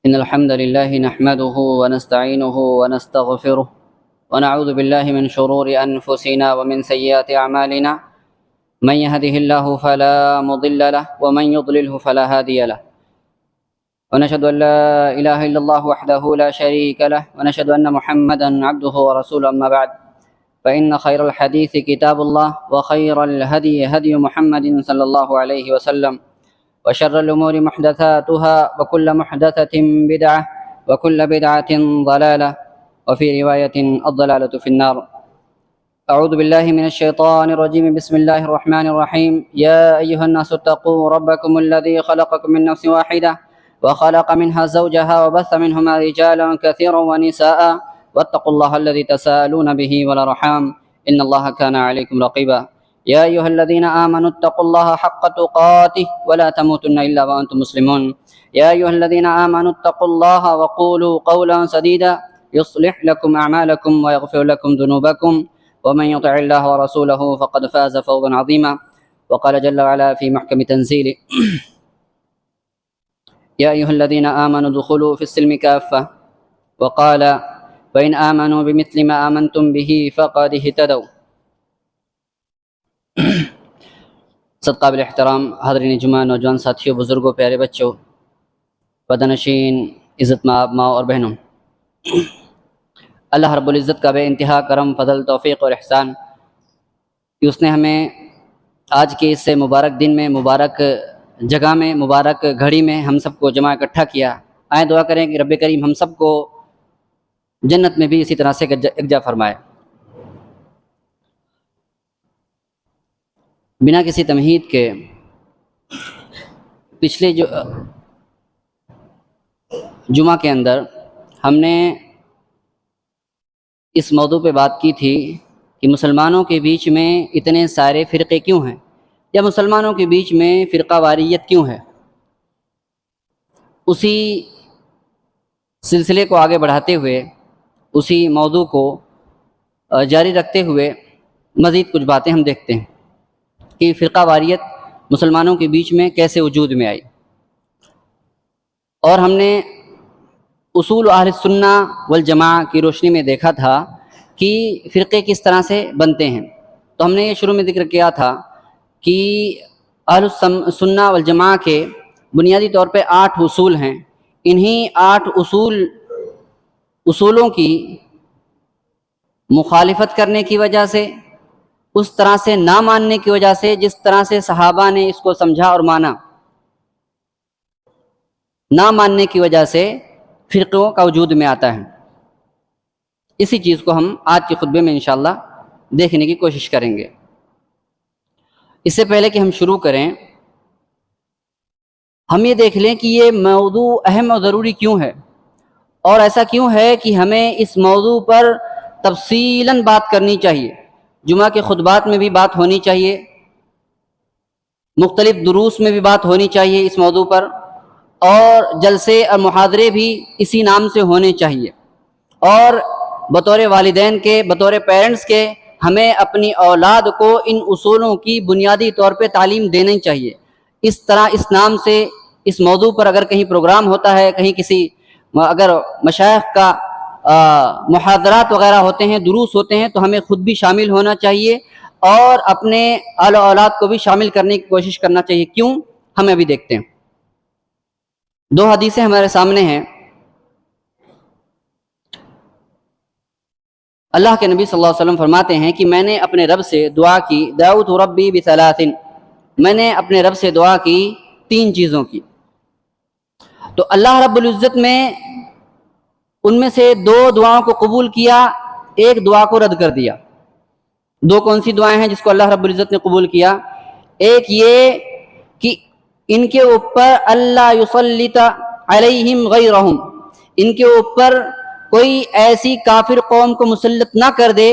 إن الحمد لله نحمده ونستعينه ونستغفره ونعوذ بالله من شرور أنفسنا ومن سيئات أعمالنا. من يهده الله فلا مضل له ومن يضلله فلا هادي له. ونشهد أن لا إله إلا الله وحده لا شريك له ونشهد أن محمدا عبده ورسوله. أما بعد فإن خير الحديث كتاب الله وخير الهدي هدي محمد صلى الله عليه وسلم وشر الأمور محدثاتها وكل محدثة بدعة وكل بدعة ضلالة وفي رواية الضلالة في النار. أعوذ بالله من الشيطان الرجيم. بسم الله الرحمن الرحيم. يا أيها الناس اتقوا ربكم الذي خلقكم من نفس واحدة وخلق منها زوجها وبث منهما رجالا كثيرا ونساء واتقوا الله الذي تساءلون به والأرحام إن الله كان عليكم رقيبا. يا أيها الذين آمنوا اتقوا الله حق تقاته ولا تموتن إلا وأنتم مسلمون. يا أيها الذين آمنوا اتقوا الله وقولوا قولا سديدا يصلح لكم أعمالكم ويغفر لكم ذنوبكم ومن يطع الله ورسوله فقد فاز فوزا عظيما. وقال جل وعلا في محكم تنزيله يا أيها الذين آمنوا ادخلوا في السلم كافة وقال فإن آمنوا بمثل ما آمنتم به فقد اهتدوا. قابل احترام حاضرین جمعہ، نوجوان ساتھیوں، بزرگوں، پیارے بچوں، پردہ-نشین، عزت مآب ماؤں اور بہنوں، اللہ رب العزت کا بے انتہا کرم، فضل، توفیق اور احسان کہ اس نے ہمیں آج کے اس سے مبارک دن میں، مبارک جگہ میں، مبارک گھڑی میں ہم سب کو جمع اکٹھا کیا. آئیں دعا کریں کہ رب کریم ہم سب کو جنت میں بھی اسی طرح سے یکجا فرمائے. بنا کسی تمہید کے پچھلے جمعہ کے اندر ہم نے اس موضوع پہ بات کی تھی کہ مسلمانوں کے بیچ میں اتنے سارے فرقے کیوں ہیں، یا مسلمانوں کے بیچ میں فرقہ واریت کیوں ہے. اسی سلسلے کو آگے بڑھاتے ہوئے، اسی موضوع کو جاری رکھتے ہوئے مزید کچھ باتیں ہم دیکھتے ہیں کہ فرقہ واریت مسلمانوں کے بیچ میں کیسے وجود میں آئی. اور ہم نے اصول اہل السنہ والجماعہ کی روشنی میں دیکھا تھا کہ فرقے کس طرح سے بنتے ہیں. تو ہم نے یہ شروع میں ذکر کیا تھا کہ اہل السنہ والجماعہ کے بنیادی طور پہ 8 اصول ہیں. انہی 8 اصولوں کی مخالفت کرنے کی وجہ سے، اس طرح سے نہ ماننے کی وجہ سے جس طرح سے صحابہ نے اس کو سمجھا اور مانا، نہ ماننے کی وجہ سے فرقوں کا وجود میں آتا ہے. اسی چیز کو ہم آج کے خطبے میں انشاءاللہ دیکھنے کی کوشش کریں گے. اس سے پہلے کہ ہم شروع کریں، ہم یہ دیکھ لیں کہ یہ موضوع اہم اور ضروری کیوں ہے، اور ایسا کیوں ہے کہ ہمیں اس موضوع پر تفصیلاً بات کرنی چاہیے. جمعہ کے خطبات میں بھی بات ہونی چاہیے، مختلف دروس میں بھی بات ہونی چاہیے اس موضوع پر، اور جلسے اور محاضرے بھی اسی نام سے ہونے چاہیے. اور بطور والدین کے، بطور پیرنٹس کے، ہمیں اپنی اولاد کو ان اصولوں کی بنیادی طور پہ تعلیم دینی چاہیے. اس طرح اس نام سے اس موضوع پر اگر کہیں پروگرام ہوتا ہے، کہیں اگر مشائخ کا محاضرات وغیرہ ہوتے ہیں، دروس ہوتے ہیں، تو ہمیں خود بھی شامل ہونا چاہیے اور اپنے اہل و اولاد کو بھی شامل کرنے کی کوشش کرنا چاہیے. کیوں؟ ہمیں ابھی دیکھتے ہیں. 2 حدیثیں ہمارے سامنے ہیں. اللہ کے نبی صلی اللہ علیہ وسلم فرماتے ہیں کہ میں نے اپنے رب سے دعا کی، دعوت ربی بثلاث، میں نے اپنے رب سے دعا کی 3 چیزوں کی. تو اللہ رب العزت میں ان میں سے 2 دعاؤں کو قبول کیا، ایک دعا کو رد کر دیا. 2 کون سی دعائیں ہیں جس کو اللہ رب العزت نے قبول کیا؟ ایک یہ کہ ان کے اوپر اللہ یسلط علیہم غیرہم، ان کے اوپر کوئی ایسی کافر قوم کو مسلط نہ کر دے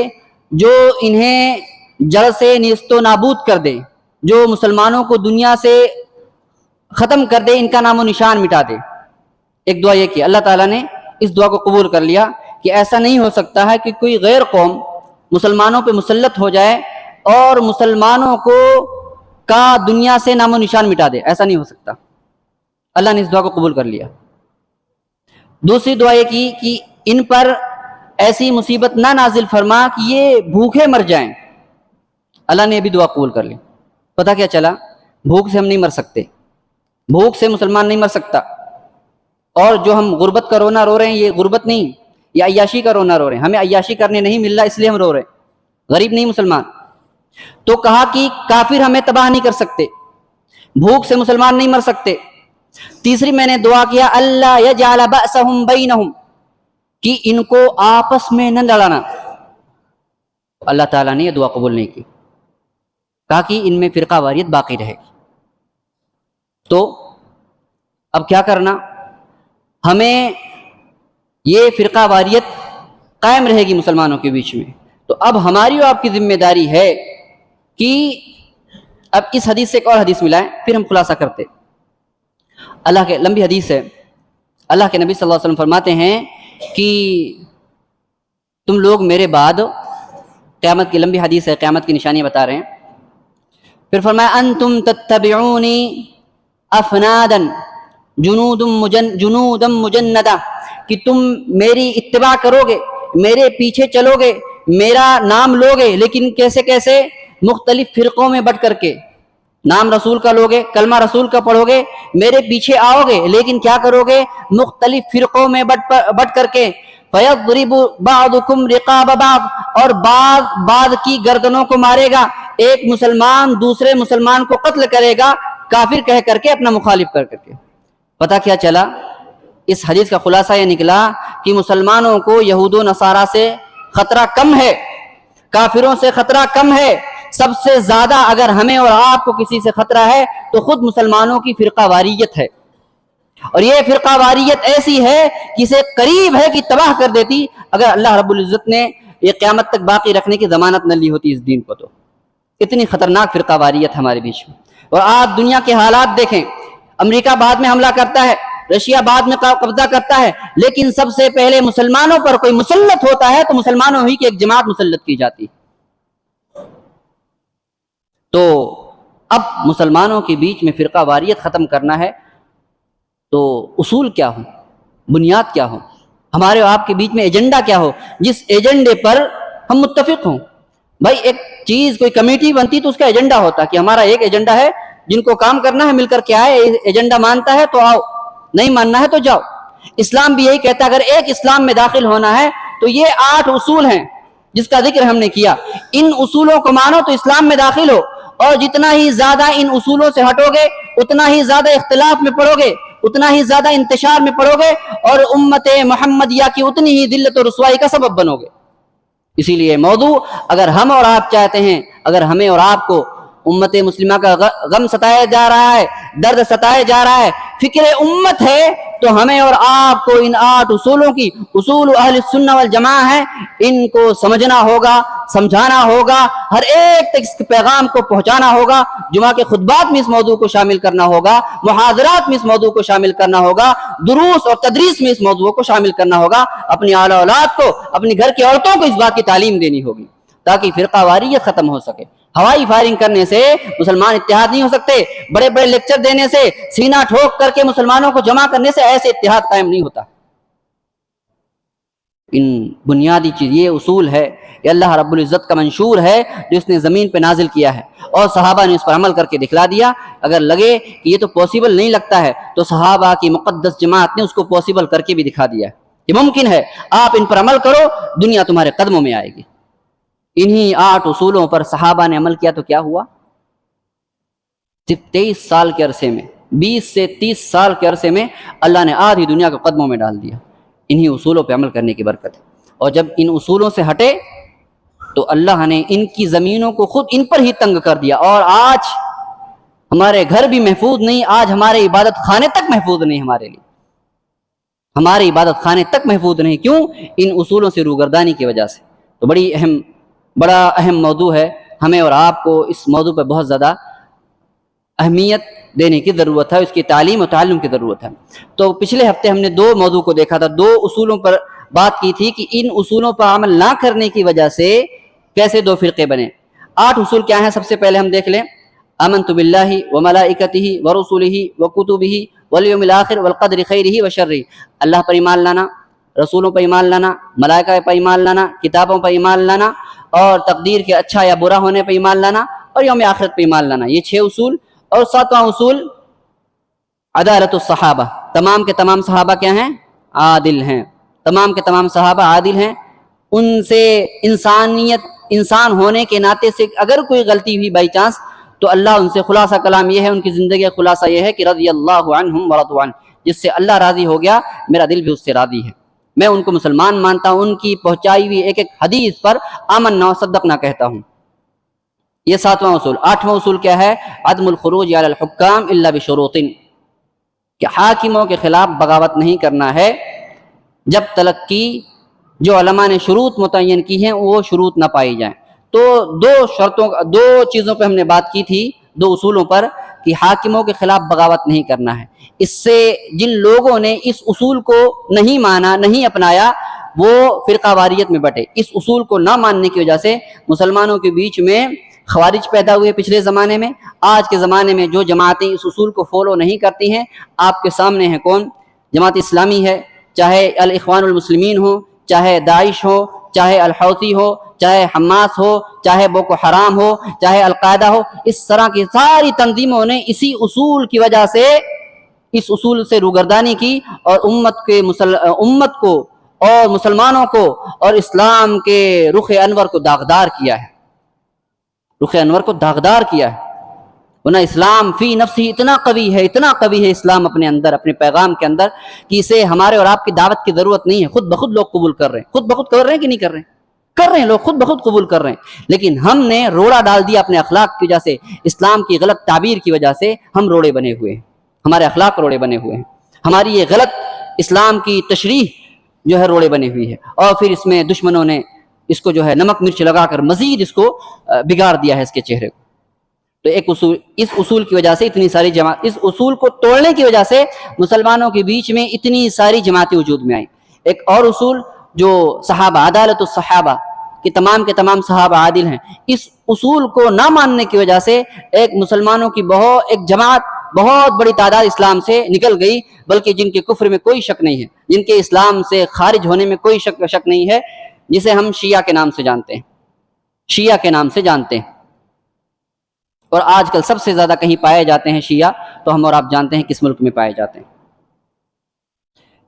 جو انہیں جڑ سے نیست و نابود کر دے، جو مسلمانوں کو دنیا سے ختم کر دے، ان کا نام و نشان مٹا دے. ایک دعا یہ کی. اللہ تعالیٰ نے اس دعا کو قبول کر لیا کہ ایسا نہیں ہو سکتا ہے کہ کوئی غیر قوم مسلمانوں پہ مسلط ہو جائے اور مسلمانوں کو کا دنیا سے نام و نشان مٹا دے. ایسا نہیں ہو سکتا. اللہ نے اس دعا کو قبول کر لیا. دوسری دعا یہ کی کہ ان پر ایسی مصیبت نہ نازل فرما کہ یہ بھوکے مر جائیں. اللہ نے بھی دعا قبول کر لی. پتہ کیا چلا؟ بھوک سے ہم نہیں مر سکتے، بھوک سے مسلمان نہیں مر سکتا. اور جو ہم غربت کا رونا رو رہے ہیں یہ غربت نہیں، یہ عیاشی کا رونا رو رہے ہیں. ہمیں عیاشی کرنے نہیں مل رہا اس لیے ہم رو رہے ہیں، غریب نہیں مسلمان. تو کہا کہ کافر ہمیں تباہ نہیں کر سکتے، بھوک سے مسلمان نہیں مر سکتے. تیسری میں نے دعا کیا اللہ یجعل بأسہم بینہم، کہ ان کو آپس میں نہ لڑانا. اللہ تعالیٰ نے یہ دعا قبول نہیں کی، کہا کہ ان میں فرقہ واریت باقی رہے گی. تو اب کیا کرنا؟ ہمیں یہ فرقہ واریت قائم رہے گی مسلمانوں کے بیچ میں. تو اب ہماری اور آپ کی ذمہ داری ہے کہ اب اس حدیث سے ایک اور حدیث ملائیں، پھر ہم خلاصہ کرتے. اللہ کے لمبی حدیث ہے. اللہ کے نبی صلی اللہ علیہ وسلم فرماتے ہیں کہ تم لوگ میرے بعد، قیامت کی لمبی حدیث ہے، قیامت کی نشانیاں بتا رہے ہیں. پھر فرمایا انتم تتبعونی افنادا جنودا مجندہ، کہ تم میری اتباع کرو گے، میرے پیچھے چلو گے، میرا نام لو گے، لیکن کیسے کیسے؟ مختلف فرقوں میں بٹ کر کے. نام رسول کا لوگے، کلمہ رسول کا پڑھو گے، میرے پیچھے آؤ گے، لیکن کیا کرو گے؟ مختلف فرقوں میں بٹ کر کے. فَيَضْرِبُ بَعْضُكُمْ رِقَابَ بَعْضٍ، اور بعض کی گردنوں کو مارے گا. ایک مسلمان دوسرے مسلمان کو قتل کرے گا کافر کہہ کر کے، اپنا مخالف کر کے. پتہ کیا چلا؟ اس حدیث کا خلاصہ یہ نکلا کہ مسلمانوں کو یہود و نصارہ سے خطرہ کم ہے، کافروں سے خطرہ کم ہے. سب سے زیادہ اگر ہمیں اور آپ کو کسی سے خطرہ ہے تو خود مسلمانوں کی فرقہ واریت ہے. اور یہ فرقہ واریت ایسی ہے کہ اسے قریب ہے کہ تباہ کر دیتی اگر اللہ رب العزت نے یہ قیامت تک باقی رکھنے کی ضمانت نہ لی ہوتی اس دین کو. تو اتنی خطرناک فرقہ واریت ہمارے بیچ میں. اور آج دنیا کے حالات دیکھیں، امریکہ بعد میں حملہ کرتا ہے، رشیا بعد میں قبضہ کرتا ہے، لیکن سب سے پہلے مسلمانوں پر کوئی مسلط ہوتا ہے تو مسلمانوں ہی کی ایک جماعت مسلط کی جاتی. تو اب مسلمانوں کے بیچ میں فرقہ واریت ختم کرنا ہے تو اصول کیا ہوں، بنیاد کیا ہوں، ہمارے اور آپ کے بیچ میں ایجنڈا کیا ہو جس ایجنڈے پر ہم متفق ہوں. بھائی ایک چیز کوئی کمیٹی بنتی تو اس کا ایجنڈا ہوتا کہ ہمارا ایک ایجنڈا ہے، جن کو کام کرنا ہے مل کر کے آئے، ایجنڈا مانتا ہے تو آؤ، نہیں ماننا ہے تو جاؤ. اسلام بھی یہی کہتا ہے اگر ایک اسلام میں داخل ہونا ہے تو یہ 8 اصول ہیں جس کا ذکر ہم نے کیا. ان اصولوں کو مانو تو اسلام میں داخل ہو، اور جتنا ہی زیادہ ان اصولوں سے ہٹو گے اتنا ہی زیادہ اختلاف میں پڑو گے، اتنا ہی زیادہ انتشار میں پڑو گے، اور امت محمدیہ کی اتنی ہی ذلت و رسوائی کا سبب بنو گے. اسی لیے موضوع اگر ہم اور آپ چاہتے ہیں، اگر ہمیں اور آپ کو امت مسلمہ کا غم ستایا جا رہا ہے، درد ستایا جا رہا ہے، فکر امت ہے، تو ہمیں اور آپ کو ان 8 اصولوں کی، اصول اہل السنہ والجماعہ ہیں، ان کو سمجھنا ہوگا، سمجھانا ہوگا، ہر ایک تک اس پیغام کو پہنچانا ہوگا. جمعہ کے خطبات میں اس موضوع کو شامل کرنا ہوگا، محاضرات میں اس موضوع کو شامل کرنا ہوگا، دروس اور تدریس میں اس موضوع کو شامل کرنا ہوگا. اپنی اعلی اولاد کو، اپنی گھر کی عورتوں کو اس بات کی تعلیم دینی ہوگی تاکہ فرقہ واریت ختم ہو سکے. ہوائی فائرنگ کرنے سے مسلمان اتحاد نہیں ہو سکتے، بڑے بڑے لیکچر دینے سے، سینہ ٹھوک کر کے مسلمانوں کو جمع کرنے سے ایسے اتحاد قائم نہیں ہوتا. ان بنیادی چیز، یہ اصول ہے، یہ اللہ رب العزت کا منشور ہے جو اس نے زمین پہ نازل کیا ہے، اور صحابہ نے اس پر عمل کر کے دکھلا دیا. اگر لگے کہ یہ تو پاسبل نہیں لگتا ہے تو صحابہ کی مقدس جماعت نے اس کو پاسبل کر کے بھی دکھا دیا ہے. یہ ممکن ہے، آپ ان پر عمل کرو، دنیا تمہارے قدموں میں آئے گی. انہی 8 اصولوں پر صحابہ نے عمل کیا تو کیا ہوا؟ صرف 23 سال کے عرصے میں، 20 سے 30 سال کے عرصے میں اللہ نے آدھی دنیا کو قدموں میں ڈال دیا، انہی اصولوں پہ عمل کرنے کی برکت ہے. اور جب ان اصولوں سے ہٹے تو اللہ نے ان کی زمینوں کو خود ان پر ہی تنگ کر دیا. اور آج ہمارے گھر بھی محفوظ نہیں، آج ہمارے عبادت خانے تک محفوظ نہیں، ہمارے لیے ہمارے عبادت خانے تک محفوظ نہیں. کیوں؟ ان اصولوں سے روگردانی کی وجہ سے. تو بڑا اہم موضوع ہے، ہمیں اور آپ کو اس موضوع پہ بہت زیادہ اہمیت دینے کی ضرورت ہے، اس کی تعلیم و تعلم کی ضرورت ہے. تو پچھلے ہفتے ہم نے 2 موضوع کو دیکھا تھا، 2 اصولوں پر بات کی تھی کہ ان اصولوں پر عمل نہ کرنے کی وجہ سے کیسے 2 فرقے بنے. 8 اصول کیا ہیں؟ سب سے پہلے ہم دیکھ لیں. آمنت باللہ وملائکتہ ورسلہ وکتبہ والیوم الآخر والقدر خیرہ وشرہ، اللہ پر ایمان لانا، رسولوں پر ایمان لانا، ملائکہ پر ایمان لانا، کتابوں پر ایمان لانا، اور تقدیر کے اچھا یا برا ہونے پر ایمان لانا، اور یوم آخرت پر ایمان لانا، یہ 6 اصول۔ اور 7واں اصول عدالت الصحابہ، تمام کے تمام صحابہ کیا ہیں؟ عادل ہیں، تمام کے تمام صحابہ عادل ہیں، ان سے انسان ہونے کے ناطے سے اگر کوئی غلطی ہوئی بائی چانس تو اللہ ان سے، خلاصہ کلام یہ ہے، ان کی زندگی کا خلاصہ یہ ہے کہ رضی اللہ عنہم ورضوا عنہ، جس سے اللہ راضی ہو گیا میرا دل بھی اس سے راضی ہے، میں ان کو مسلمان مانتا ہوں، ان کی پہنچائی ہوئی ایک ایک حدیث پر آمنا صدقنا کہتا ہوں۔ یہ 7واں اصول۔ 8واں اصول کیا ہے؟ عدم الخروج علی الحکام الا بشروط، کہ حاکموں کے خلاف بغاوت نہیں کرنا ہے جب تلک کی جو علماء نے شروط متعین کی ہیں وہ شروط نہ پائی جائیں۔ تو دو چیزوں پہ ہم نے بات کی تھی، 2 اصولوں پر، کہ حاکموں کے خلاف بغاوت نہیں کرنا ہے۔ اس سے جن لوگوں نے اس اصول کو نہیں مانا، نہیں اپنایا، وہ فرقہ واریت میں بٹے۔ اس اصول کو نہ ماننے کی وجہ سے مسلمانوں کے بیچ میں خوارج پیدا ہوئے پچھلے زمانے میں۔ آج کے زمانے میں جو جماعتیں اس اصول کو فالو نہیں کرتی ہیں، آپ کے سامنے ہیں کون؟ جماعت اسلامی ہے، چاہے الاخوان المسلمین ہو، چاہے داعش ہو، چاہے الحوثی ہو، چاہے حماس ہو، چاہے بوکو حرام ہو، چاہے القاعدہ ہو، اس طرح کی ساری تنظیموں نے اسی اصول کی وجہ سے اس اصول سے روگردانی کی، اور امت کو اور مسلمانوں کو اور اسلام کے رخ انور کو داغدار کیا ہے، رخ انور کو داغدار کیا ہے۔ ورنہ اسلام فی نفسی اتنا قوی ہے اسلام اپنے اندر، اپنے پیغام کے اندر، کہ اسے ہمارے اور آپ کی دعوت کی ضرورت نہیں ہے، خود بخود لوگ قبول کر رہے ہیں۔ خود بخود کر رہے ہیں کہ نہیں کر رہے ہیں؟ کر رہے ہیں، لوگ خود بخود قبول کر رہے ہیں، لیکن ہم نے روڑا ڈال دیا اپنے اخلاق کی وجہ سے، اسلام کی غلط تعبیر کی وجہ سے ہم روڑے بنے ہوئے ہیں، ہمارے اخلاق روڑے بنے ہوئے ہیں، ہماری یہ غلط اسلام کی تشریح جو ہے روڑے بنے ہوئی ہے، اور پھر اس میں دشمنوں نے اس کو جو ہے نمک مرچ لگا کر مزید اس کو بگاڑ دیا ہے، اس کے چہرے کو۔ تو ایک اصول، اس اصول کی وجہ سے اتنی ساری اس اصول کو توڑنے کی وجہ سے مسلمانوں کے بیچ میں اتنی ساری جماعتیں وجود میں آئیں۔ ایک اور اصول جو صحابہ، عدالت الصحابہ، کہ تمام کے تمام صحابہ عادل ہیں، اس اصول کو نہ ماننے کی وجہ سے ایک مسلمانوں کی ایک جماعت، بہت بڑی تعداد اسلام سے نکل گئی، بلکہ جن کے کفر میں کوئی شک نہیں ہے، جن کے اسلام سے خارج ہونے میں کوئی شک نہیں ہے، جسے ہم شیعہ کے نام سے جانتے ہیں، شیعہ کے نام سے جانتے ہیں۔ اور آج کل سب سے زیادہ کہیں پائے جاتے ہیں شیعہ، تو ہم اور آپ جانتے ہیں کس ملک میں پائے جاتے ہیں۔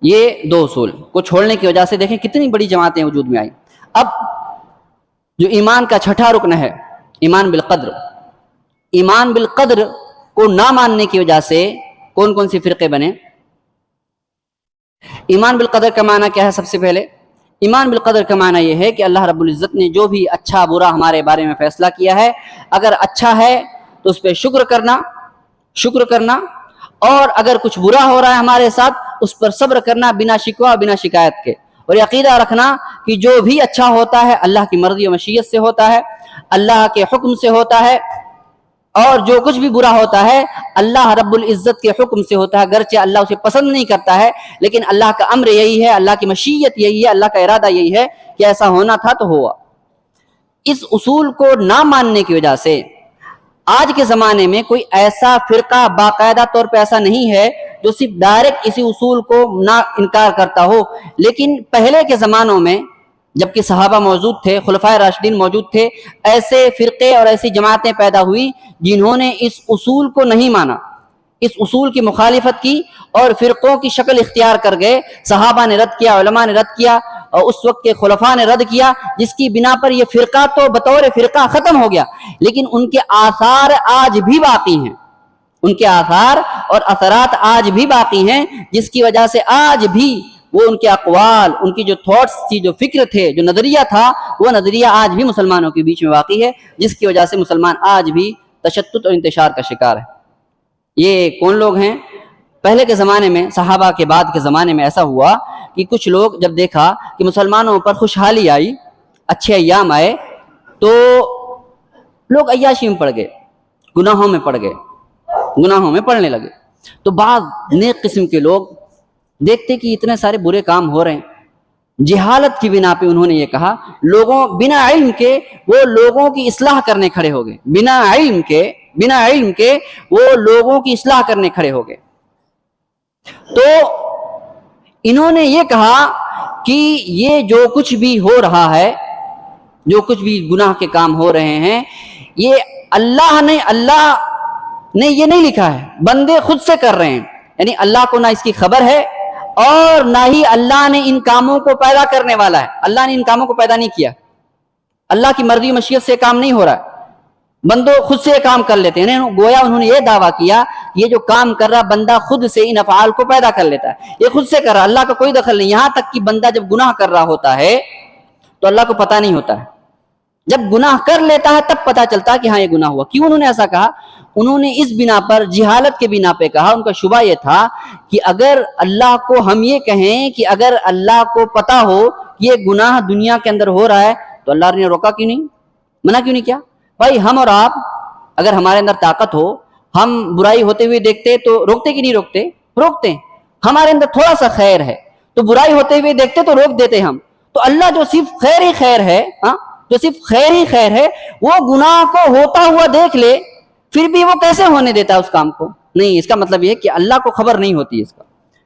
یہ 2 اصول کو چھوڑنے کی وجہ سے دیکھیں کتنی بڑی جماعتیں وجود میں آئیں۔ اب جو ایمان کا 6ٹھا رکن ہے، ایمان بالقدر، ایمان بالقدر کو نہ ماننے کی وجہ سے کون کون سی فرقے بنے؟ ایمان بالقدر کا معنی کیا ہے؟ سب سے پہلے ایمان بالقدر کا معنی یہ ہے کہ اللہ رب العزت نے جو بھی اچھا برا ہمارے بارے میں فیصلہ کیا ہے، اگر اچھا ہے تو اس پہ شکر کرنا، اور اگر کچھ برا ہو رہا ہے ہمارے ساتھ اس پر صبر کرنا، بنا شکوہ بنا شکایت کے، اور عقیدہ رکھنا کہ جو بھی اچھا ہوتا ہے اللہ کی مرضی و مشیت سے ہوتا ہے، اللہ کے حکم سے ہوتا ہے، اور جو کچھ بھی برا ہوتا ہے اللہ رب العزت کے حکم سے ہوتا ہے، گرچہ اللہ اسے پسند نہیں کرتا ہے، لیکن اللہ کا امر یہی ہے، اللہ کی مشیت یہی ہے، اللہ کا ارادہ یہی ہے کہ ایسا ہونا تھا تو ہوا۔ اس اصول کو نہ ماننے کی وجہ سے آج کے زمانے میں کوئی ایسا فرقہ باقاعدہ طور پہ ایسا نہیں ہے جو صرف ڈائریکٹ اسی اصول کو نہ انکار کرتا ہو، لیکن پہلے کے زمانوں میں جبکہ صحابہ موجود تھے، خلفائے راشدین موجود تھے، ایسے فرقے اور ایسی جماعتیں پیدا ہوئی جنہوں نے اس اصول کو نہیں مانا، اس اصول کی مخالفت کی اور فرقوں کی شکل اختیار کر گئے۔ صحابہ نے رد کیا، علماء نے رد کیا، اور اس وقت کے خلفاء نے رد کیا، جس کی بنا پر یہ فرقہ تو بطور فرقہ ختم ہو گیا، لیکن ان کے آثار آج بھی باقی ہیں، ان کے آثار اور اثرات آج بھی باقی ہیں، جس کی وجہ سے آج بھی وہ ان کے اقوال، ان کی جو تھاٹس تھی، جو فکر تھے، جو نظریہ تھا، وہ نظریہ آج بھی مسلمانوں کے بیچ میں باقی ہے، جس کی وجہ سے مسلمان آج بھی تشدد اور انتشار کا شکار ہے۔ یہ کون لوگ ہیں؟ پہلے کے زمانے میں، صحابہ کے بعد کے زمانے میں ایسا ہوا کہ کچھ لوگ جب دیکھا کہ مسلمانوں پر خوشحالی آئی، اچھے ایام آئے، تو لوگ عیاشی میں پڑ گئے، گناہوں میں پڑنے لگے۔ تو بعض نیک قسم کے لوگ دیکھتے کہ اتنے سارے برے کام ہو رہے ہیں، جہالت کی بنا پہ انہوں نے یہ کہا، بنا علم کے وہ لوگوں کی اصلاح کرنے کھڑے ہو گئے، بنا علم کے وہ لوگوں کی اصلاح کرنے کھڑے ہو گئے۔ تو انہوں نے یہ کہا کہ یہ جو کچھ بھی ہو رہا ہے، جو کچھ بھی گناہ کے کام ہو رہے ہیں، یہ اللہ نے یہ نہیں لکھا ہے، بندے خود سے کر رہے ہیں. یعنی اللہ کو نہ اس کی خبر ہے اور نہ ہی اللہ نے ان کاموں کو پیدا کرنے والا ہے. اللہ نے ان کاموں کو پیدا نہیں کیا، اللہ کی مرضی و مشیت سے کام نہیں ہو رہا ہے، بندوں خود سے یہ کام کر لیتے ہیں. گویا انہوں نے یہ دعویٰ کیا یہ جو کام کر رہا بندہ خود سے ان افعال کو پیدا کر لیتا ہے، یہ خود سے کر رہا، اللہ کا کوئی دخل نہیں. یہاں تک کہ بندہ جب گناہ کر رہا ہوتا ہے تو اللہ کو پتہ نہیں ہوتا ہے، جب گناہ کر لیتا ہے تب پتہ چلتا ہے کہ ہاں یہ گناہ ہوا. کیوں انہوں نے ایسا کہا؟ انہوں نے اس بنا پر، جہالت کے بنا پہ کہا. ان کا شبہ یہ تھا کہ اگر اللہ کو ہم یہ کہیں کہ اگر اللہ کو پتہ ہو یہ گناہ دنیا کے اندر ہو رہا ہے تو اللہ نے روکا کیوں نہیں، منع کیوں نہیں کیا؟ بھائی ہم اور آپ اگر ہمارے اندر طاقت ہو، ہم برائی ہوتے ہوئے دیکھتے تو روکتے کہ نہیں روکتے؟ روکتے ہیں. ہمارے اندر تھوڑا سا خیر ہے تو برائی ہوتے ہوئے دیکھتے تو روک دیتے ہم. تو اللہ جو صرف خیر ہی خیر ہے، جو صرف خیر ہی خیر ہے، وہ گناہ کو ہوتا ہوا دیکھ لے پھر بھی وہ کیسے ہونے دیتا ہے اس کام کو؟ نہیں، اس کا مطلب یہ ہے کہ اللہ کو خبر نہیں ہوتی ہے اس کا،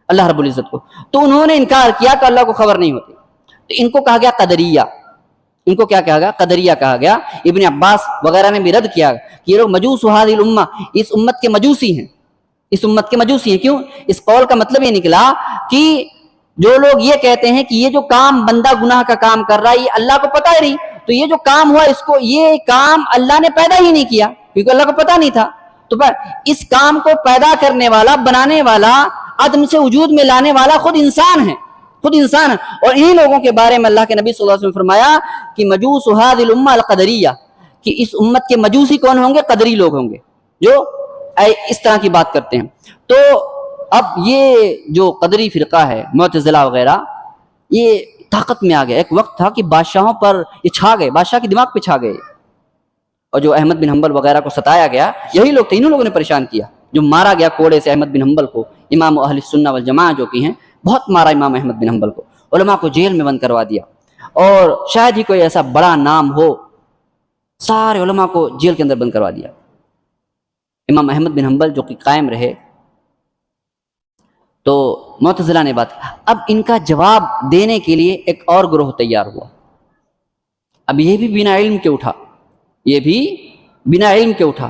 اللہ رب العزت کو. تو انہوں نے انکار کیا کہ اللہ کو خبر نہیں ہوتی. تو ان کو کہا گیا قدریہ. ان کو کیا کہا گیا؟ قدریہ کہا گیا. ابن عباس وغیرہ نے بھی رد کیا کہ یہ لوگ مجوس ہذہ الامہ، اس امت کے مجوسی ہیں، اس امت کے مجوسی ہیں. کیوں؟ اس قول کا مطلب یہ نکلا کہ جو لوگ یہ کہتے ہیں کہ یہ جو کام بندہ گناہ کا کام کر رہا ہے یہ اللہ کو پتہ ہی نہیں، تو یہ جو کام ہوا اس کو، یہ کام اللہ نے پیدا ہی نہیں کیا کیونکہ اللہ کو پتہ نہیں تھا. تو اس کام کو پیدا کرنے والا، بنانے والا، عدم سے وجود میں لانے والا خود انسان ہے، خود انسان ہے. اور انہی لوگوں کے بارے میں اللہ کے نبی صلی اللہ علیہ وسلم نے فرمایا کہ مجوس هذه الامه القدریہ، کہ اس امت کے مجوسی کون ہوں گے؟ قدری لوگ ہوں گے جو اس طرح کی بات کرتے ہیں. تو اب یہ جو قدری فرقہ ہے، معتزلہ وغیرہ، یہ طاقت میں آ گیا. ایک وقت تھا کہ بادشاہوں پر یہ چھا گئے، بادشاہ کے دماغ پہ چھا گئے. اور جو احمد بن حنبل وغیرہ کو ستایا گیا، یہی لوگ تھے، انہوں لوگوں نے پریشان کیا. جو مارا گیا کوڑے سے احمد بن حنبل کو، امام اہل السنہ والجماعہ جو کی ہیں، بہت مارا امام احمد بن حنبل کو، علماء کو جیل میں بند کروا دیا. اور شاید ہی کوئی ایسا بڑا نام ہو، سارے علماء کو جیل کے اندر بند کروا دیا. امام احمد بن حنبل جو کہ قائم رہے. تو معتزلہ نے بات، اب ان کا جواب دینے کے لیے ایک اور گروہ تیار ہوا. اب یہ بھی بنا علم کے اٹھا، یہ بھی بنا علم کے اٹھا،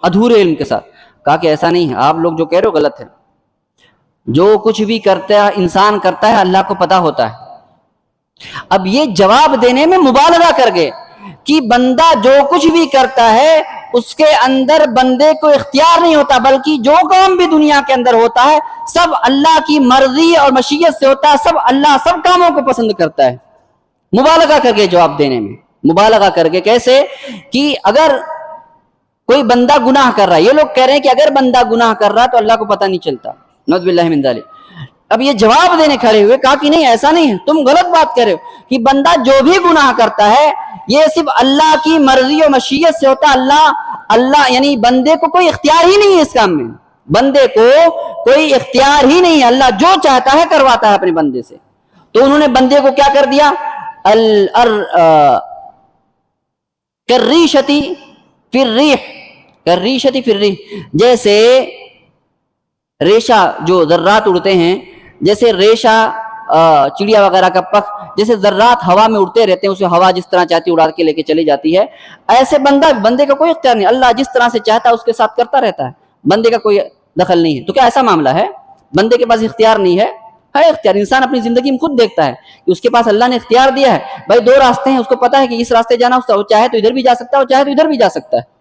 ادھورے علم کے ساتھ. کہا کہ ایسا نہیں ہے، آپ لوگ جو کہہ رہے ہو غلط ہے. جو کچھ بھی کرتا ہے انسان کرتا ہے اللہ کو پتہ ہوتا ہے. اب یہ جواب دینے میں مبالغہ کر گئے کہ بندہ جو کچھ بھی کرتا ہے اس کے اندر بندے کو اختیار نہیں ہوتا، بلکہ جو کام بھی دنیا کے اندر ہوتا ہے سب اللہ کی مرضی اور مشیت سے ہوتا ہے، سب اللہ سب کاموں کو پسند کرتا ہے. مبالغہ کر کے جواب دینے میں، مبالغہ کر کے. کیسے؟ کہ اگر کوئی بندہ گناہ کر رہا ہے، یہ لوگ کہہ رہے ہیں کہ اگر بندہ گناہ کر رہا ہے تو اللہ کو پتہ نہیں چلتا، نعوذ باللہ من ذالک. اب یہ جواب دینے کھڑے ہوئے، کہا کہ نہیں ایسا نہیں ہے، تم غلط بات کر رہے ہو کہ بندہ جو بھی گناہ کرتا ہے یہ صرف اللہ کی مرضی و مشیت سے ہوتا ہے. اللہ یعنی بندے کو کوئی اختیار ہی نہیں ہے اس کام میں، بندے کو کوئی اختیار ہی نہیں ہے، اللہ جو چاہتا ہے کرواتا ہے اپنے بندے سے. تو انہوں نے بندے کو کیا کر دیا؟ کالریشتی فی الریح، کالریشتی فی الریح، جیسے ریشہ جو ذرات اڑتے ہیں، جیسے ریشہ چڑیا وغیرہ کا پخ، جیسے ذرات ہوا میں اڑتے رہتے ہیں، اسے ہوا جس طرح چاہتی اڑا کے لے کے چلی جاتی ہے، ایسے بندے کا کوئی اختیار نہیں، اللہ جس طرح سے چاہتا ہے اس کے ساتھ کرتا رہتا ہے، بندے کا کوئی دخل نہیں ہے. تو کیا ایسا معاملہ ہے بندے کے پاس اختیار نہیں ہے؟ ہے اختیار. انسان اپنی زندگی میں خود دیکھتا ہے کہ اس کے پاس اللہ نے اختیار دیا ہے. بھائی دو راستے ہیں، اس کو پتا ہے کہ اس راستے جانا، وہ چاہے تو ادھر بھی جا سکتا ہے، وہ چاہے تو ادھر بھی جا سکتا ہے.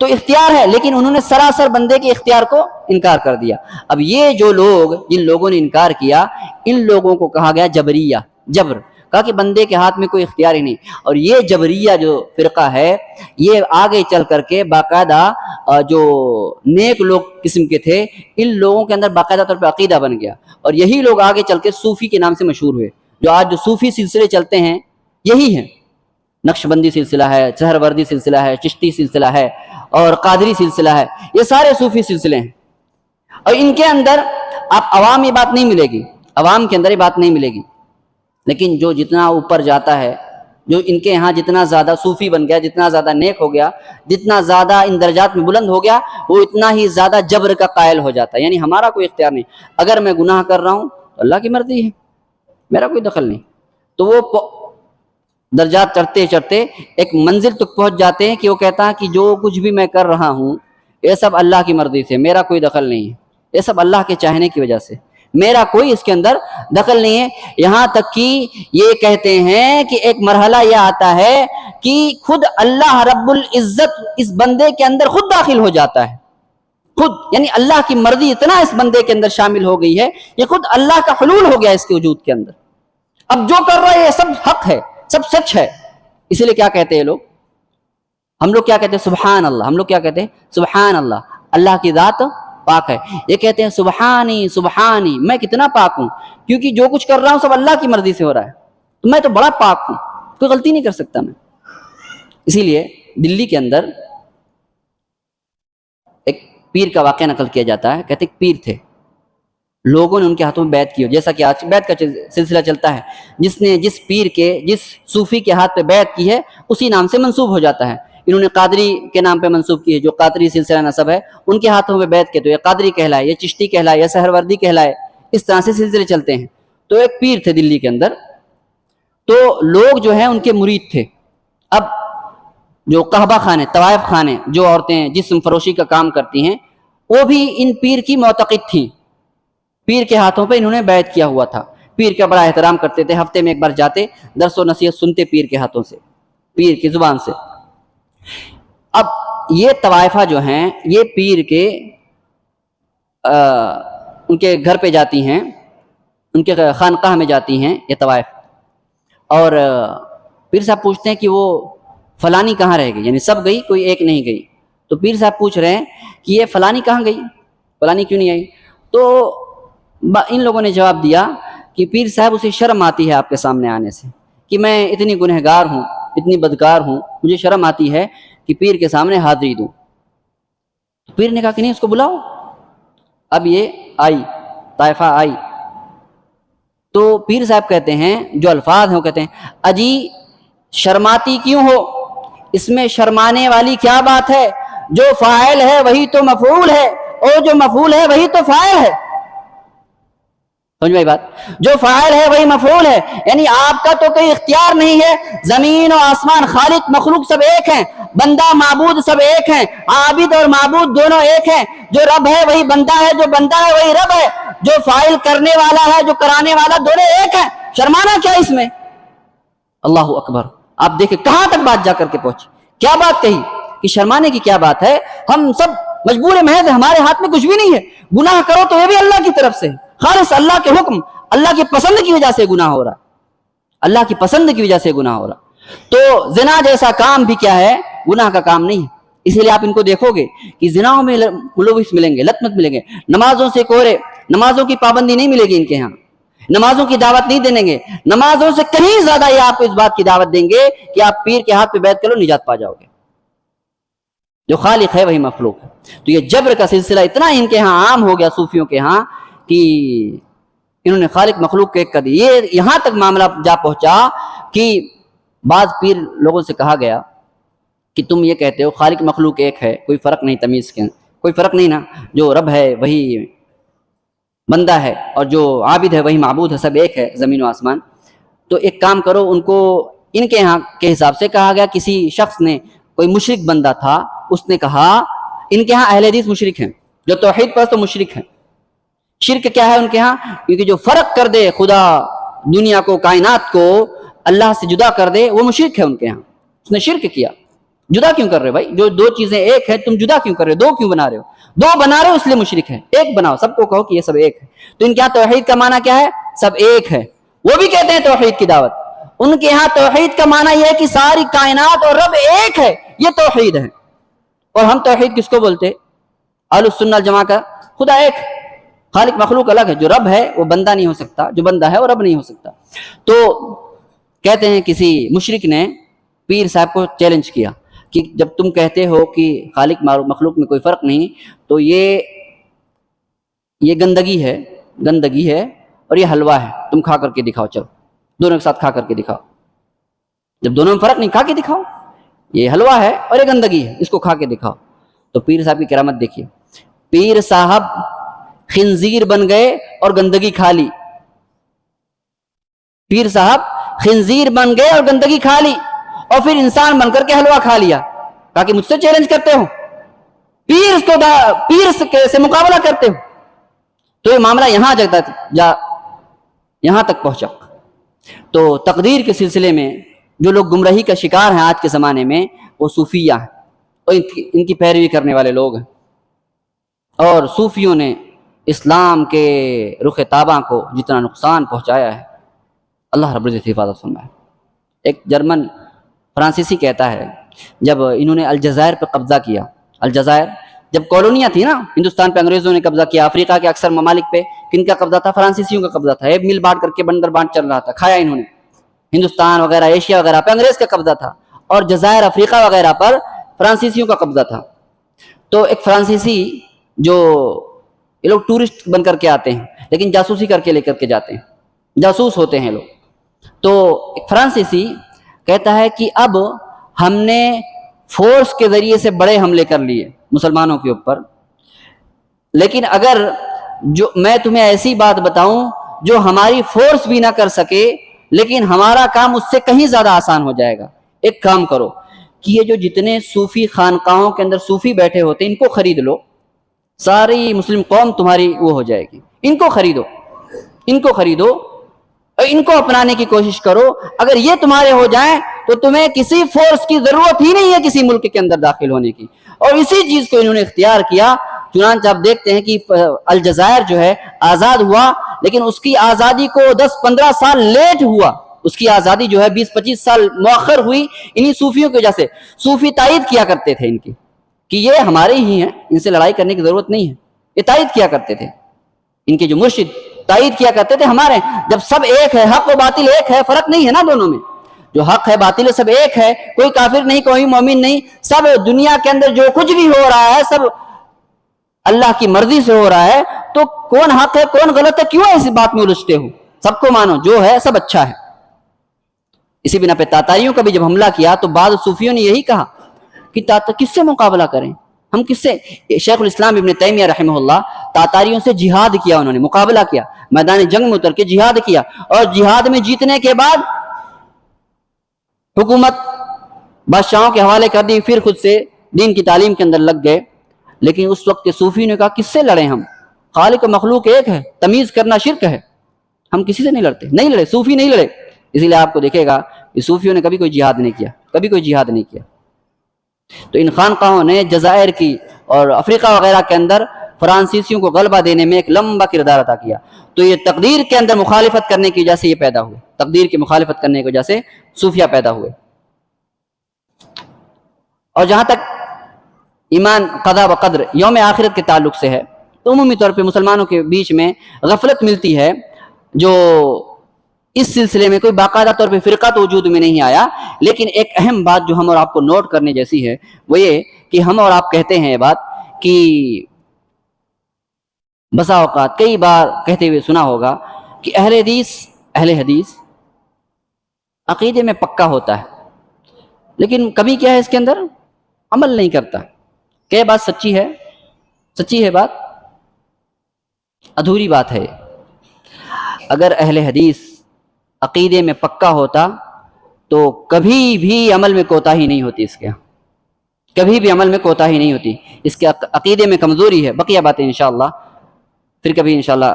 تو اختیار ہے، لیکن انہوں نے سراسر بندے کے اختیار کو انکار کر دیا. اب یہ جو لوگ، جن لوگوں نے انکار کیا، ان لوگوں کو کہا گیا جبریہ، جبر. کہا کہ بندے کے ہاتھ میں کوئی اختیار ہی نہیں. اور یہ جبریہ جو فرقہ ہے یہ آگے چل کر کے باقاعدہ جو نیک لوگ قسم کے تھے ان لوگوں کے اندر باقاعدہ طور پہ عقیدہ بن گیا. اور یہی لوگ آگے چل کے صوفی کے نام سے مشہور ہوئے. جو آج جو صوفی سلسلے چلتے ہیں یہی ہیں، نقشبندی سلسلہ ہے، سہروردی سلسلہ ہے، چشتی سلسلہ ہے اور قادری سلسلہ ہے، یہ سارے صوفی سلسلے ہیں. اور ان کے اندر آپ عوام یہ بات نہیں ملے گی، عوام کے اندر یہ بات نہیں ملے گی. لیکن جو جتنا اوپر جاتا ہے جو ان کے یہاں جتنا زیادہ صوفی بن گیا، جتنا زیادہ نیک ہو گیا، جتنا زیادہ ان درجات میں بلند ہو گیا، وہ اتنا ہی زیادہ جبر کا قائل ہو جاتا ہے، یعنی ہمارا کوئی اختیار نہیں، اگر میں گناہ کر رہا ہوں تو اللہ کی مرضی ہے، میرا کوئی دخل نہیں۔ تو وہ درجات چڑھتے چڑھتے ایک منزل تک پہنچ جاتے ہیں کہ وہ کہتا ہے کہ جو کچھ بھی میں کر رہا ہوں یہ سب اللہ کی مرضی سے، میرا کوئی دخل نہیں ہے، یہ سب اللہ کے چاہنے کی وجہ سے، میرا کوئی اس کے اندر دخل نہیں ہے۔ یہاں تک کہ یہ کہتے ہیں کہ ایک مرحلہ یہ آتا ہے کہ خود اللہ رب العزت اس بندے کے اندر خود داخل ہو جاتا ہے، خود، یعنی اللہ کی مرضی اتنا اس بندے کے اندر شامل ہو گئی ہے، یہ خود اللہ کا حلول ہو گیا اس کے وجود کے اندر۔ اب جو کر رہا ہے یہ سب حق ہے، سب سچ ہے، اسی لیے کیا کہتے ہیں لوگ، ہم لوگ کیا کہتے ہیں سبحان اللہ، ہم لوگ کیا کہتے ہیں سبحان اللہ، اللہ کی ذات پاک ہے، یہ کہتے ہیں سبحانی سبحانی، میں کتنا پاک ہوں، کیونکہ جو کچھ کر رہا ہوں سب اللہ کی مرضی سے ہو رہا ہے، تو میں تو بڑا پاک ہوں، کوئی غلطی نہیں کر سکتا میں۔ اسی لیے دلی کے اندر ایک پیر کا واقعہ نقل کیا جاتا ہے، کہتے ایک پیر تھے، لوگوں نے ان کے ہاتھوں میں بیعت کی، جیسا کہ آج بیعت کا سلسلہ چلتا ہے، جس نے جس پیر کے، جس صوفی کے ہاتھ پہ بیعت کی ہے اسی نام سے منسوب ہو جاتا ہے۔ انہوں نے قادری کے نام پہ منسوب کی ہے، جو قادری سلسلہ نسب ہے، ان کے ہاتھوں میں بیعت کے تو یہ قادری کہلائے، یہ چشتی کہلائے، یا سہروردی کہلائے، اس طرح سے سلسلے چلتے ہیں۔ تو ایک پیر تھے دلی کے اندر، تو لوگ جو ہیں ان کے مرید تھے۔ اب جو قہبہ خانے، طوائف خانے، جو عورتیں جسم فروشی کا کام کرتی ہیں، وہ بھی ان پیر کی معتقد تھیں، پیر کے ہاتھوں پہ انہوں نے بیعت کیا ہوا تھا، پیر کا بڑا احترام کرتے تھے، ہفتے میں ایک بار جاتے، درس و نصیحت سنتے پیر کے ہاتھوں سے، پیر کی زبان سے۔ اب یہ طوائفہ جو ہیں یہ پیر کے ان کے گھر پہ جاتی ہیں، ان کے خانقاہ میں جاتی ہیں یہ طوائف، اور پیر صاحب پوچھتے ہیں کہ وہ فلانی کہاں رہ گئی، یعنی سب گئی کوئی ایک نہیں گئی، تو پیر صاحب پوچھ رہے ہیں کہ یہ فلانی کہاں گئی، فلانی کیوں نہیں آئی؟ تو ان لوگوں نے جواب دیا کہ پیر صاحب اسے شرم آتی ہے آپ کے سامنے آنے سے، کہ میں اتنی گنہگار ہوں، اتنی بدکار ہوں، مجھے شرم آتی ہے کہ پیر کے سامنے حاضری دوں۔ پیر نے کہا کہ نہیں، اس کو بلاؤ۔ اب یہ آئی، طائفہ آئی، تو پیر صاحب کہتے ہیں، جو الفاظ ہیں وہ کہتے ہیں، اجی شرماتی کیوں ہو، اس میں شرمانے والی کیا بات ہے، جو فاعل ہے وہی تو مفعول ہے، اور جو مفعول ہے وہی تو فاعل ہے۔ سمجھ میں بات، جو فاعل ہے وہی مفعول ہے، یعنی آپ کا تو کوئی اختیار نہیں ہے، زمین و آسمان، خالق مخلوق سب ایک ہیں، بندہ معبود سب ایک ہیں، عابد اور معبود دونوں ایک ہیں، جو رب ہے وہی بندہ ہے، جو بندہ ہے وہی رب ہے، جو فاعل کرنے والا ہے جو کرانے والا دونوں ایک ہیں، شرمانا کیا اس میں؟ اللہ اکبر، آپ دیکھیں کہاں تک بات جا کر کے پہنچی، کیا بات کہی کہ شرمانے کی کیا بات ہے، ہم سب مجبور محض، ہمارے ہاتھ میں کچھ بھی نہیں ہے، گناہ کرو تو یہ بھی اللہ کی طرف سے، خالص اللہ کے حکم، اللہ کی پسند کی وجہ سے گناہ ہو رہا، اللہ کی پسند کی وجہ سے گناہ ہو رہا۔ تو زنا جیسا کام بھی کیا ہے، گناہ کا کام نہیں ہے، اسی لیے آپ ان کو دیکھو گے کہ زناؤں میں ملوث ملیں گے، لت مت ملیں گے، نمازوں سے کورے، نمازوں کی پابندی نہیں ملے گی ان کے ہاں، نمازوں کی دعوت نہیں دیں گے، نمازوں سے کہیں زیادہ یہ آپ کو اس بات کی دعوت دیں گے کہ آپ پیر کے ہاتھ پہ بیعت کرو، نجات پا جاؤ گے، جو خالق ہے وہی مخلوق ہے۔ تو یہ جبر کا سلسلہ اتنا ان کے ہاں عام ہو گیا صوفیوں کے ہاں کہ انہوں نے خالق مخلوق کے ایک کر دی، یہ یہاں تک معاملہ جا پہنچا کہ بعض پیر لوگوں سے کہا گیا کہ تم یہ کہتے ہو خالق مخلوق ایک ہے، کوئی فرق نہیں تمیز کے، کوئی فرق نہیں نا، جو رب ہے وہی بندہ ہے، اور جو عابد ہے وہی معبود ہے، سب ایک ہے زمین و آسمان۔ تو ایک کام کرو، ان کو ان کے ہاں کے حساب سے کہا گیا، کسی شخص نے، کوئی مشرک بندہ تھا، اس نے کہا، ان کے ہاں اہل حدیث مشرک ہیں، جو توحید پرست تو مشرک ہیں۔ شرک کیا ہے ان کے ہاں؟ کیونکہ جو فرق کر دے خدا دنیا کو، کائنات کو اللہ سے جدا کر دے، وہ مشرک ہے ان کے ہاں، اس نے شرک کیا۔ جدا کیوں کر رہے بھائی، جو دو چیزیں ایک ہے تم جدا کیوں کر رہے ہو، دو کیوں بنا رہے ہو، دو بنا رہے ہو اس لیے مشرک ہے، ایک بناؤ، سب کو کہو کہ یہ سب ایک ہے۔ تو ان کے ہاں توحید کا معنی کیا ہے؟ سب ایک ہے، وہ بھی کہتے ہیں توحید کی دعوت، ان کے ہاں توحید کا معنی یہ ہے کہ ساری کائنات اور رب ایک ہے، یہ توحید ہے۔ اور ہم توحید کس کو بولتے؟ اہل السنہ والجماعہ کا خدا ایک، خالق مخلوق الگ ہے، جو رب ہے وہ بندہ نہیں ہو سکتا، جو بندہ ہے وہ رب نہیں ہو سکتا۔ تو کہتے ہیں کسی مشرک نے پیر صاحب کو چیلنج کیا کہ جب تم کہتے ہو کہ خالق مخلوق میں کوئی فرق نہیں، تو یہ گندگی ہے اور یہ حلوہ ہے، تم کھا کر کے دکھاؤ، چلو دونوں کے ساتھ کھا کر کے دکھاؤ۔ جب دونوں میں فرق نہیں، کھا کے دکھاؤ، یہ حلوہ ہے اور یہ گندگی ہے، اس کو کھا کے دکھاؤ۔ تو پیر صاحب کی کرامت دیکھیے، پیر صاحب خنزیر بن گئے اور گندگی کھا لی، پیر صاحب خنزیر بن گئے اور گندگی کھا لی، اور پھر انسان بن کر کے حلوہ کھا لیا، کہا کہ مجھ سے چیلنج کرتے ہو، پیر سے مقابلہ کرتے ہو۔ تو یہ معاملہ یہاں تک پہنچا۔ تو تقدیر کے سلسلے میں جو لوگ گمراہی کا شکار ہیں آج کے زمانے میں، وہ صوفیہ ہیں اور ان کی پیروی کرنے والے لوگ ہیں، اور صوفیوں نے اسلام کے رخ تاباں کو جتنا نقصان پہنچایا ہے، اللہ رب العزت حفاظت فرمائے۔ ایک جرمن فرانسیسی کہتا ہے، جب انہوں نے الجزائر پر قبضہ کیا، الجزائر جب کالونیاں تھی نا، ہندوستان پہ انگریزوں نے قبضہ کیا، افریقہ کے اکثر ممالک پہ کن کا قبضہ تھا؟ فرانسیسیوں کا قبضہ تھا۔ ایک مل بانٹ کر کے بندر بانٹ چل رہا تھا، کھایا انہوں نے، ہندوستان وغیرہ ایشیا وغیرہ پہ انگریز کا قبضہ تھا، اور جزائر افریقہ وغیرہ پر فرانسیسیوں کا قبضہ تھا۔ تو ایک فرانسیسی، جو یہ لوگ ٹورسٹ بن کر کے آتے ہیں لیکن جاسوسی کر کے لے کر کے جاتے ہیں، جاسوس ہوتے ہیں لوگ، تو ایک فرانسیسی کہتا ہے کہ اب ہم نے فورس کے ذریعے سے بڑے حملے کر لیے مسلمانوں کے اوپر، لیکن اگر میں تمہیں ایسی بات بتاؤں جو ہماری فورس بھی نہ کر سکے لیکن ہمارا کام اس سے کہیں زیادہ آسان ہو جائے گا، ایک کام کرو کہ یہ جو جتنے صوفی خانقاہوں کے اندر صوفی بیٹھے ہوتے ہیں ان کو خرید لو، ساری مسلم قوم تمہاری وہ ہو جائے گی، ان کو خریدو اور ان کو اپنانے کی کوشش کرو، اگر یہ تمہارے ہو جائیں تو تمہیں کسی فورس کی ضرورت ہی نہیں ہے کسی ملک کے اندر داخل ہونے کی۔ اور اسی چیز کو انہوں نے اختیار کیا، چنانچہ آپ دیکھتے ہیں کہ الجزائر جو ہے آزاد ہوا، لیکن اس کی آزادی کو 10-15 سال لیٹ ہوا، اس کی آزادی جو ہے 20-25 سال مؤخر ہوئی انہی صوفیوں کی وجہ سے۔ صوفی تائید کیا کرتے تھے ان کی کہ یہ ہمارے ہی ہیں، ان سے لڑائی کرنے کی ضرورت نہیں ہے، یہ تائید کیا کرتے تھے، ان کے جو مرشد تائید کیا کرتے تھے ہمارے، جب سب ایک ہے، حق و باطل ایک ہے، فرق نہیں ہے نا دونوں میں، جو حق ہے باطل ہے سب ایک ہے، کوئی کافر نہیں، کوئی مومن نہیں، سب دنیا کے اندر جو کچھ بھی ہو رہا ہے سب اللہ کی مرضی سے ہو رہا ہے، تو کون حق ہے کون غلط ہے، کیوں ایسی بات میں الجھتے ہو؟ سب کو مانو، جو ہے سب اچھا ہے۔ اسی بنا پہ تاتاریوں کا بھی جب حملہ کیا تو بعض صوفیوں نے یہی کہا کہ کس سے مقابلہ کریں، ہم کس سے؟ شیخ الاسلام ابن تیمیہ رحمہ اللہ تاتاریوں سے جہاد کیا، انہوں نے مقابلہ کیا، میدان جنگ میں اتر کے جہاد کیا، اور جہاد میں جیتنے کے بعد حکومت بادشاہوں کے حوالے کر دی، پھر خود سے دین کی تعلیم کے اندر لگ گئے۔ لیکن اس وقت کے صوفی نے کہا کس سے لڑیں ہم، خالق و مخلوق ایک ہے، تمیز کرنا شرک ہے، ہم کسی سے نہیں لڑے، صوفی نہیں لڑے۔ اسی لیے آپ کو دیکھے گا کہ صوفیوں نے کبھی کوئی جہاد نہیں کیا، تو ان خانقاہوں نے جزائر کی اور افریقہ وغیرہ کے اندر فرانسیسیوں کو غلبہ دینے میں ایک لمبا کردار ادا کیا۔ تو یہ تقدیر کے اندر مخالفت کرنے کی وجہ سے یہ پیدا ہوئے، تقدیر کی مخالفت کرنے کی وجہ سے صوفیہ پیدا ہوئے۔ اور جہاں تک ایمان قضا و قدر یوم آخرت کے تعلق سے ہے، تو عمومی طور پہ مسلمانوں کے بیچ میں غفلت ملتی ہے، جو اس سلسلے میں کوئی باقاعدہ طور پہ فرقہ تو وجود میں نہیں آیا، لیکن ایک اہم بات جو ہم اور آپ کو نوٹ کرنے جیسی ہے وہ یہ کہ ہم اور آپ کہتے ہیں یہ بات کہ بسا اوقات کئی بار کہتے ہوئے سنا ہوگا کہ اہل حدیث عقیدے میں پکا ہوتا ہے، لیکن کمی کیا ہے اس کے اندر؟ عمل نہیں کرتا۔ کیا بات سچی ہے بات؟ ادھوری بات ہے۔ اگر اہل حدیث عقیدے میں پکا ہوتا تو کبھی بھی عمل میں کوتاہی نہیں ہوتی، اس کے کبھی بھی عمل میں کوتاہی نہیں ہوتی، اس کے عقیدے میں کمزوری ہے۔ بقیہ باتیں انشاءاللہ پھر کبھی انشاءاللہ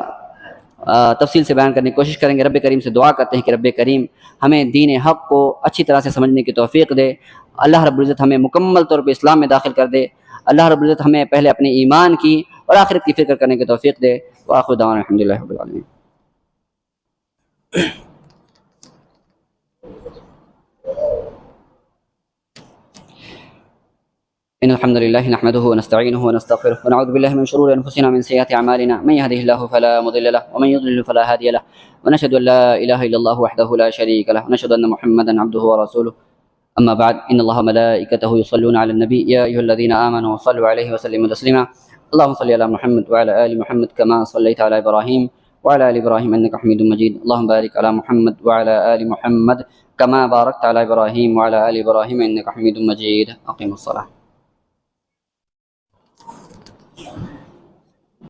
تفصیل سے بیان کرنے کی کوشش کریں گے۔ رب کریم سے دعا کرتے ہیں کہ رب کریم ہمیں دین حق کو اچھی طرح سے سمجھنے کی توفیق دے، اللہ رب العزت ہمیں مکمل طور پہ اسلام میں داخل کر دے، اللہ رب العزت ہمیں پہلے اپنے ایمان کی اور آخرت کی فکر کرنے کی توفیق دے۔ وآخر دعوانا الحمدللہ رب العالمین۔ إن الحمد لله نحمده ونستعينه ونستغفره ونعوذ بالله من شرور أنفسنا ومن سيئات أعمالنا، من يهده الله فلا مضل له ومن يضلل فلا هادي له، ونشهد أن لا إله إلا الله وحده لا شريك له، ونشهد أن محمدا عبده ورسوله، أما بعد إن الله ملائكته يصلون على النبي يا أيها الذين آمنوا صلوا عليه وسلموا تسليما، اللهم صل على محمد وعلى آل محمد كما صليت على إبراهيم وعلى آل إبراهيم إنك حميد مجيد. اللهم بارك على محمد وعلى آل محمد كما باركت على إبراهيم وعلى آل إبراهيم إنك حميد مجيد. أقم الصلاة.